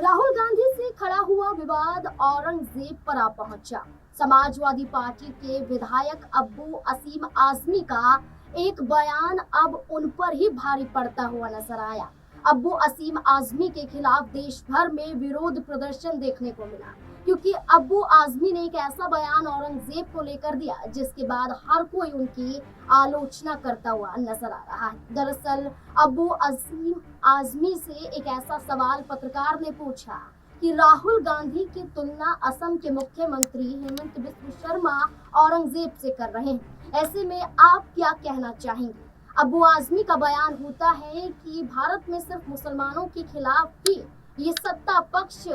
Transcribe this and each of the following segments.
राहुल गांधी से खड़ा हुआ विवाद औरंगजेब पर आ पहुंचा। समाजवादी पार्टी के विधायक अब्बू असीम आजमी का एक बयान अब उन पर ही भारी पड़ता हुआ नजर आया। अब्बू असीम आजमी के खिलाफ देश भर में विरोध प्रदर्शन देखने को मिला, क्योंकि अब्बू आजमी ने एक ऐसा बयान औरंगजेब को लेकर दिया जिसके बाद हर कोई उनकी आलोचना करता हुआ नजर आ रहा है। दरअसल अब्बू असीम आजमी से एक ऐसा सवाल पत्रकार ने पूछा कि राहुल गांधी की तुलना असम के मुख्यमंत्री हेमंत बिस्व शर्मा औरंगजेब से कर रहे हैं, ऐसे में आप क्या कहना चाहेंगे? अब्बू आजमी का बयान होता है कि भारत में सिर्फ मुसलमानों के खिलाफ ही ये सत्ता पक्ष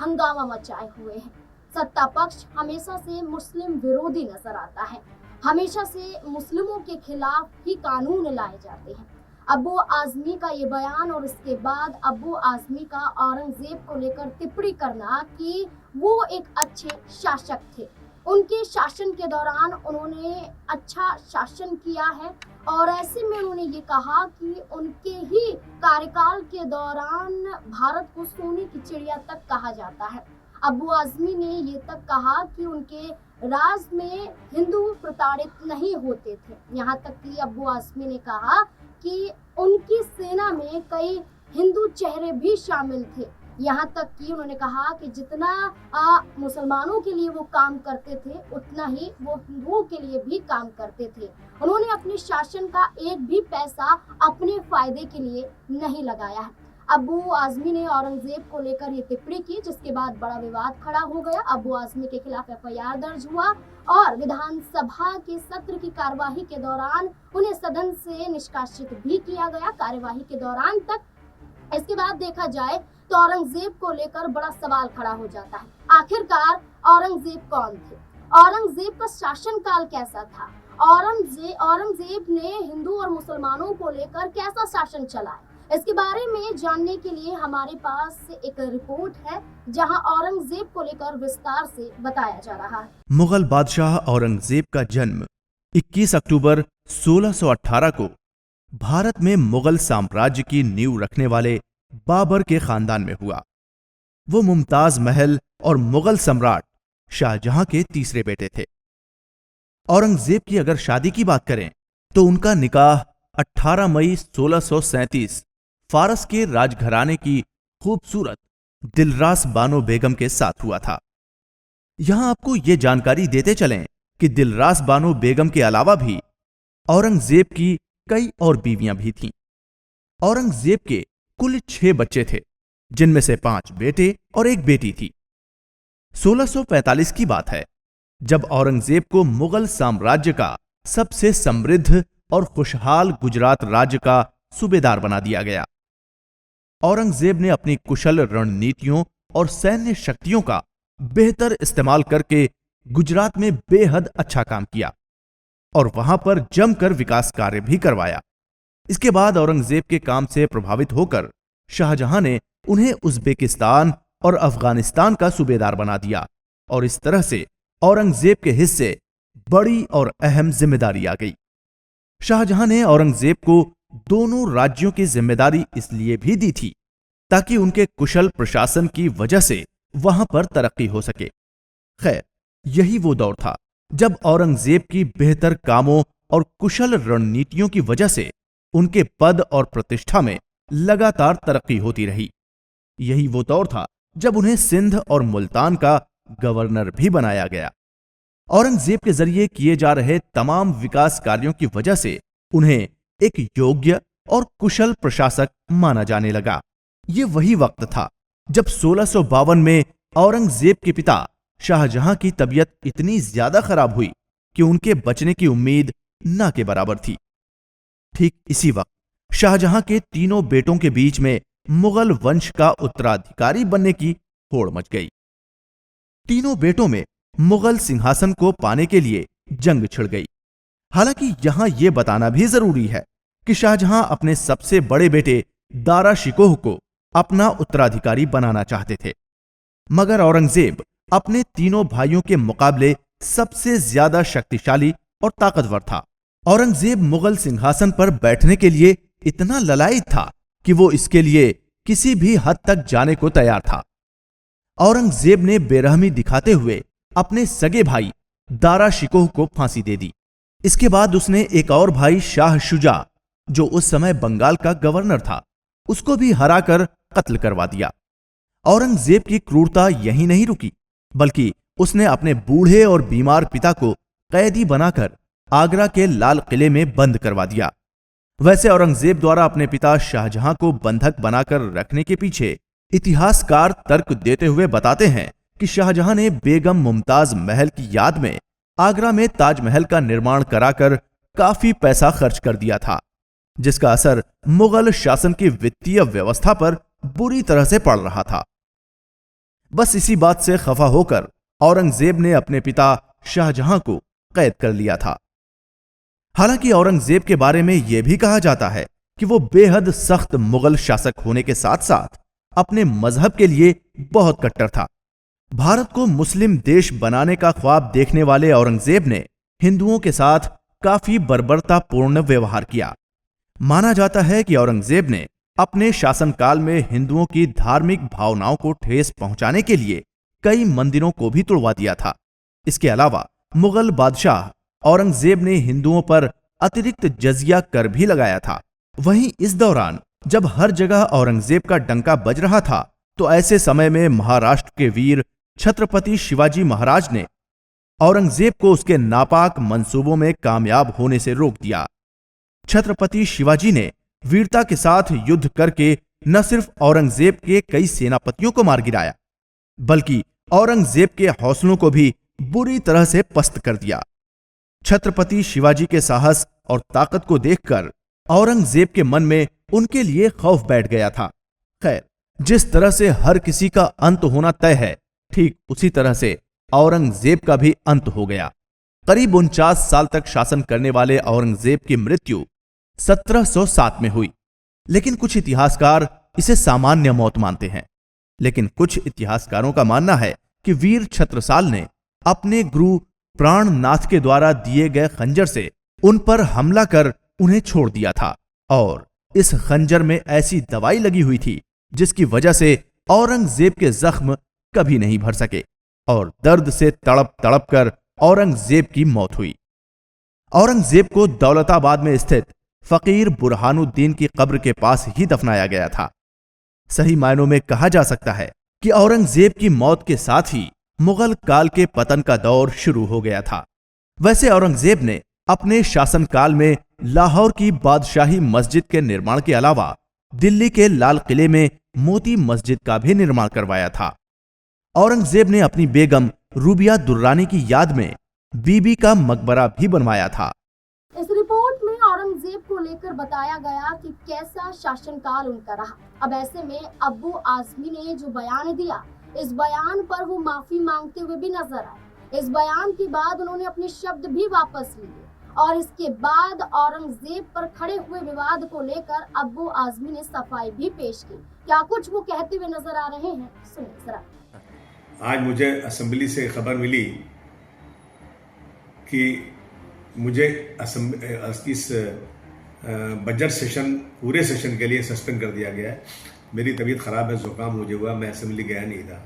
हंगामा मचाए हुए हैं। सत्ता पक्ष हमेशा से मुस्लिम विरोधी नजर आता है, हमेशा से मुस्लिमों के खिलाफ ही कानून लाए जाते हैं। अब्बू आजमी का ये बयान और इसके बाद अब्बू आजमी का औरंगजेब को लेकर टिप्पणी करना कि वो एक अच्छे शासक थे, उनके शासन के दौरान उन्होंने अच्छा शासन किया है, और ऐसे में उन्होंने ये कहा कि उनके ही कार्यकाल के दौरान भारत को सोने की चिड़िया तक कहा जाता है। अब्बू आजमी ने ये तक कहा कि उनके राज में हिंदू प्रताड़ित नहीं होते थे। यहाँ तक कि अब्बू आजमी ने कहा कि उनकी सेना में कई हिंदू चेहरे भी शामिल थे। यहाँ तक कि उन्होंने कहा कि जितना मुसलमानों के लिए वो काम करते थे, उतना ही वो हिंदुओं के लिए भी काम करते थे। उन्होंने अपने शासन का एक भी पैसा अपने फायदे के लिए नहीं लगाया है। अब्बू आजमी ने औरंगजेब को लेकर ये टिप्पणी की, जिसके बाद बड़ा विवाद खड़ा हो गया। अब्बू आजमी के खिलाफ एफआईआर दर्ज हुआ और विधानसभा के सत्र की कार्यवाही के दौरान उन्हें सदन से निष्कासित भी किया गया। कार्यवाही के दौरान तक इसके बाद देखा जाए तो औरंगजेब को लेकर बड़ा सवाल खड़ा हो जाता है। आखिरकार औरंगजेब कौन थे? औरंगजेब का शासन काल कैसा था? औरंगजेब ने हिंदू और मुसलमानों को लेकर कैसा शासन चलाया? इसके बारे में जानने के लिए हमारे पास एक रिपोर्ट है, जहां औरंगजेब को लेकर विस्तार से बताया जा रहा है। मुगल बादशाह औरंगजेब का जन्म 21 अक्टूबर 1618 को भारत में मुगल साम्राज्य की नींव रखने वाले बाबर के खानदान में हुआ। वो मुमताज महल और मुगल सम्राट शाहजहां के तीसरे बेटे थे। औरंगजेब की अगर शादी की बात करें तो उनका निकाह 18 मई 1637 फारस के राजघराने की खूबसूरत दिलरास बानो बेगम के साथ हुआ था। यहां आपको ये जानकारी देते चलें कि दिलरास बानो बेगम के अलावा भी औरंगजेब की कई और बीवियां भी थीं। औरंगजेब के कुल 6 बच्चे थे, जिनमें से 5 बेटे और 1 बेटी थी। 1645 की बात है, जब औरंगजेब को मुगल साम्राज्य का सबसे समृद्ध और खुशहाल गुजरात राज्य का सूबेदार बना दिया गया। औरंगजेब ने अपनी कुशल रणनीतियों और सैन्य शक्तियों का बेहतर इस्तेमाल करके गुजरात में बेहद अच्छा काम किया और वहां पर जमकर विकास कार्य भी करवाया। इसके बाद औरंगजेब के काम से प्रभावित होकर शाहजहां ने उन्हें उज्बेकिस्तान और अफगानिस्तान का सूबेदार बना दिया और इस तरह से औरंगजेब के हिस्से बड़ी और अहम जिम्मेदारी आ गई। शाहजहां ने औरंगजेब को दोनों राज्यों की जिम्मेदारी इसलिए भी दी थी ताकि उनके कुशल प्रशासन की वजह से वहां पर तरक्की हो सके। खैर, यही वो दौर था जब औरंगजेब की बेहतर कामों और कुशल रणनीतियों की वजह से उनके पद और प्रतिष्ठा में लगातार तरक्की होती रही। यही वो दौर था जब उन्हें सिंध और मुल्तान का गवर्नर भी बनाया गया। औरंगजेब के जरिए किए जा रहे तमाम विकास कार्यों की वजह से उन्हें एक योग्य और कुशल प्रशासक माना जाने लगा। ये वही वक्त था जब 1652 में औरंगजेब के पिता शाहजहां की तबीयत इतनी ज्यादा खराब हुई कि उनके बचने की उम्मीद ना के बराबर थी। ठीक इसी वक्त शाहजहां के तीनों बेटों के बीच में मुगल वंश का उत्तराधिकारी बनने की होड़ मच गई। तीनों बेटों में मुगल सिंहासन को पाने के लिए जंग छिड़ गई। हालांकि यहां यह बताना भी जरूरी है कि शाहजहां अपने सबसे बड़े बेटे दारा शिकोह को अपना उत्तराधिकारी बनाना चाहते थे, मगर औरंगजेब अपने तीनों भाइयों के मुकाबले सबसे ज्यादा शक्तिशाली और ताकतवर था। औरंगजेब मुगल सिंहासन पर बैठने के लिए इतना ललायित था कि वो इसके लिए किसी भी हद तक जाने को तैयार था। औरंगजेब ने बेरहमी दिखाते हुए अपने सगे भाई दारा शिकोह को फांसी दे दी। इसके बाद उसने एक और भाई शाह शुजा, जो उस समय बंगाल का गवर्नर था, उसको भी हराकर कत्ल करवा दिया। औरंगजेब की क्रूरता यहीं नहीं रुकी, बल्कि उसने अपने बूढ़े और बीमार पिता को कैदी बनाकर आगरा के लाल किले में बंद करवा दिया। वैसे औरंगजेब द्वारा अपने पिता शाहजहां को बंधक बनाकर रखने के पीछे इतिहासकार तर्क देते हुए बताते हैं कि शाहजहां ने बेगम मुमताज महल की याद में आगरा में ताजमहल का निर्माण कराकर काफी पैसा खर्च कर दिया था, जिसका असर मुगल शासन की वित्तीय व्यवस्था पर बुरी तरह से पड़ रहा था। बस इसी बात से खफा होकर औरंगजेब ने अपने पिता शाहजहां को कैद कर लिया था। हालांकि औरंगजेब के बारे में यह भी कहा जाता है कि वो बेहद सख्त मुगल शासक होने के साथ साथ अपने मजहब के लिए बहुत कट्टर था। भारत को मुस्लिम देश बनाने का ख्वाब देखने वाले औरंगजेब ने हिंदुओं के साथ काफी बर्बरतापूर्ण व्यवहार किया। माना जाता है कि औरंगजेब ने अपने शासनकाल में हिंदुओं की धार्मिक भावनाओं को ठेस पहुंचाने के लिए कई मंदिरों को भी तुड़वा दिया था। इसके अलावा मुगल बादशाह औरंगजेब ने हिंदुओं पर अतिरिक्त जजिया कर भी लगाया था। वहीं इस दौरान जब हर जगह औरंगजेब का डंका बज रहा था, तो ऐसे समय में महाराष्ट्र के वीर छत्रपति शिवाजी महाराज ने औरंगजेब को उसके नापाक मंसूबों में कामयाब होने से रोक दिया। छत्रपति शिवाजी ने वीरता के साथ युद्ध करके न सिर्फ औरंगजेब के कई सेनापतियों को मार गिराया, बल्कि औरंगजेब के हौसलों को भी बुरी तरह से पस्त कर दिया। छत्रपति शिवाजी के साहस और ताकत को देखकर औरंगजेब के मन में उनके लिए खौफ बैठ गया था। खैर, जिस तरह से हर किसी का अंत होना तय है, ठीक उसी तरह से औरंगजेब का भी अंत हो गया। करीब 49 साल तक शासन करने वाले औरंगजेब की मृत्यु 1707 में हुई, लेकिन कुछ इतिहासकार इसे सामान्य मौत मानते हैं। लेकिन कुछ इतिहासकारों का मानना है कि वीर छत्रसाल ने अपने गुरु प्राणनाथ के द्वारा दिए गए खंजर से उन पर हमला कर उन्हें छोड़ दिया था, और इस खंजर में ऐसी दवाई लगी हुई थी जिसकी वजह से औरंगजेब के जख्म कभी नहीं भर सके और दर्द से तड़प तड़प कर औरंगजेब की मौत हुई। औरंगजेब को दौलताबाद में स्थित फकीर बुरहानुद्दीन की कब्र के पास ही दफनाया गया था। सही मायनों में कहा जा सकता है कि औरंगजेब की मौत के साथ ही मुगल काल के पतन का दौर शुरू हो गया था। वैसे औरंगजेब ने अपने शासनकाल में लाहौर की बादशाही मस्जिद के निर्माण के अलावा दिल्ली के लाल किले में मोती मस्जिद का भी निर्माण करवाया था। औरंगजेब ने अपनी बेगम रूबिया दुर्रानी की याद में बीबी का मकबरा भी बनवाया था। इस रिपोर्ट में औरंगजेब को लेकर बताया गया कि कैसा शासनकाल उनका रहा। अब ऐसे में अब्बू आजमी ने जो बयान दिया, इस बयान पर वो माफी मांगते हुए भी नजर आए। इस बयान के बाद उन्होंने अपने शब्द भी वापस लिए और इसके बाद औरंगजेब पर खड़े हुए विवाद को लेकर अब्बू आजमी ने सफाई भी पेश की। क्या कुछ वो कहते हुए नजर आ रहे हैं, सुनिए जरा। आज मुझे असेंबली से खबर मिली कि मुझे इस बजट सेशन पूरे सेशन के लिए सस्पेंड कर दिया गया है। मेरी तबीयत ख़राब है, ज़ुकाम मुझे हुआ, मैं असेंबली गया नहीं था।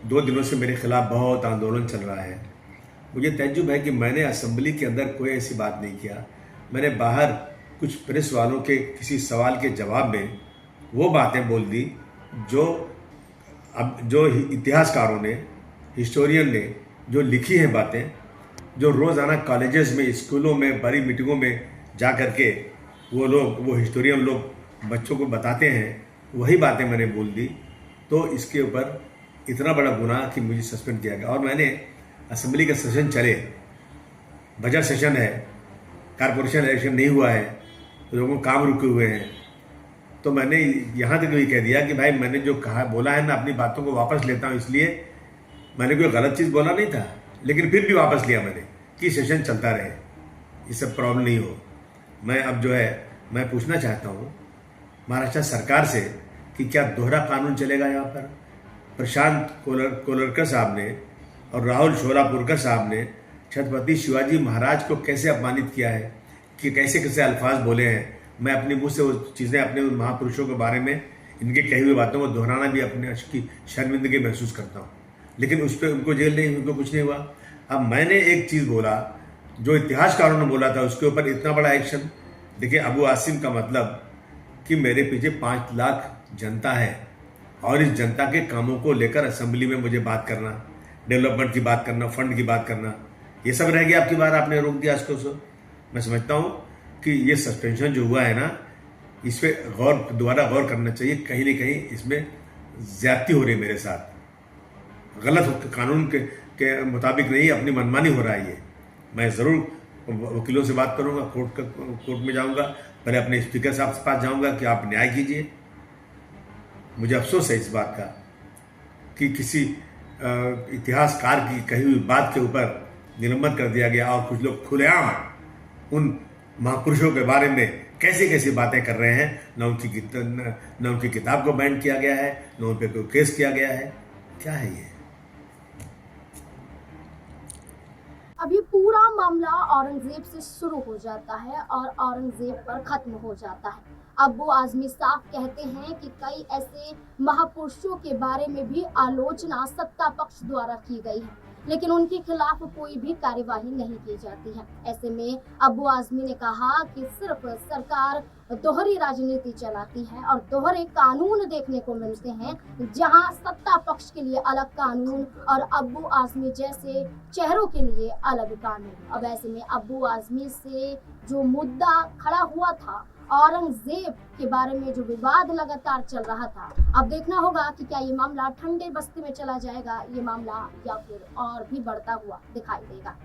2 दिनों से मेरे खिलाफ बहुत आंदोलन चल रहा है। मुझे तजुब है कि मैंने असेंबली के अंदर कोई ऐसी बात नहीं किया। मैंने बाहर कुछ प्रेस वालों के किसी सवाल के जवाब में वो बातें बोल दी जो इतिहासकारों ने, हिस्टोरियन ने जो लिखी हैं बातें, जो रोज़ाना कॉलेजेस में, स्कूलों में, बड़ी मीटिंगों में जा कर के वो हिस्टोरियन लोग बच्चों को बताते हैं, वही बातें मैंने बोल दी। तो इसके ऊपर इतना बड़ा गुनाह कि मुझे सस्पेंड किया गया। और मैंने असेंबली का सेशन चले, बजट सेशन है, कारपोरेशन इलेक्शन नहीं हुआ है, लोगों को काम रुके हुए हैं, तो मैंने यहाँ तक भी कह दिया कि भाई मैंने जो कहा बोला है, मैं अपनी बातों को वापस लेता हूँ। इसलिए मैंने कोई गलत चीज़ बोला नहीं था, लेकिन फिर भी वापस लिया मैंने कि सेशन चलता रहे, ये सब प्रॉब्लम नहीं हो। मैं अब जो है मैं पूछना चाहता हूँ महाराष्ट्र सरकार से कि क्या दोहरा कानून चलेगा यहाँ पर। प्रशांत कोलरकर साहब ने और राहुल शोलापुरकर साहब ने छत्रपति शिवाजी महाराज को कैसे अपमानित किया है, कि कैसे कैसे अल्फाज बोले हैं। मैं अपने मुंह से वो चीज़ें अपने उन महापुरुषों के बारे में इनके कही हुई बातों को दोहराना भी अपने की शर्मिंदगी महसूस करता हूँ। लेकिन उस पर उनको जेल नहीं, उनको कुछ नहीं हुआ। अब मैंने एक चीज़ बोला जो इतिहासकारों ने बोला था, उसके ऊपर इतना बड़ा एक्शन। देखिए, अबू आसिम का मतलब कि मेरे पीछे 5 लाख जनता है और इस जनता के कामों को लेकर असेंबली में मुझे बात करना, डेवलपमेंट की बात करना, फंड की बात करना, ये सब रह गया। आपकी बार आपने रोक दिया इसको। मैं समझता हूँ कि ये सस्पेंशन जो हुआ है ना, इस पर दोबारा गौर करना चाहिए। कहीं ना कहीं इसमें ज्यादती हो रही है मेरे साथ, गलत कानून के मुताबिक नहीं, अपनी मनमानी हो रहा है ये। मैं ज़रूर वकीलों से बात करूंगा, कोर्ट में जाऊंगा, पहले अपने स्पीकर साहब के पास जाऊंगा कि आप न्याय कीजिए। मुझे अफसोस है इस बात का कि किसी इतिहासकार की कही हुई बात के ऊपर निलंबन कर दिया गया और कुछ लोग खुलेआम उन महापुरुषों के बारे में कैसी कैसी बातें कर रहे हैं। न उनकी किताब को बैन किया गया है, न उन पर कोई केस किया गया है। क्या है ये? अभी पूरा मामला औरंगजेब से शुरू हो जाता है और औरंगजेब पर खत्म हो जाता है। अब्बू आजमी साफ कहते हैं कि कई ऐसे महापुरुषों के बारे में भी आलोचना सत्ता पक्ष द्वारा की गई है, लेकिन उनके खिलाफ कोई भी कार्यवाही नहीं की जाती है। ऐसे में अब्बू आजमी ने कहा कि सिर्फ सरकार दोहरी राजनीति चलाती है और दोहरे कानून देखने को मिलते हैं, जहां सत्ता पक्ष के लिए अलग कानून और अब्बू आजमी जैसे चेहरों के लिए अलग कानून। अब ऐसे में अब्बू आजमी से जो मुद्दा खड़ा हुआ था, औरंगजेब के बारे में जो विवाद लगातार चल रहा था, अब देखना होगा कि क्या ये मामला ठंडे बस्ती में चला जाएगा, ये मामला, या फिर और भी बढ़ता हुआ दिखाई देगा।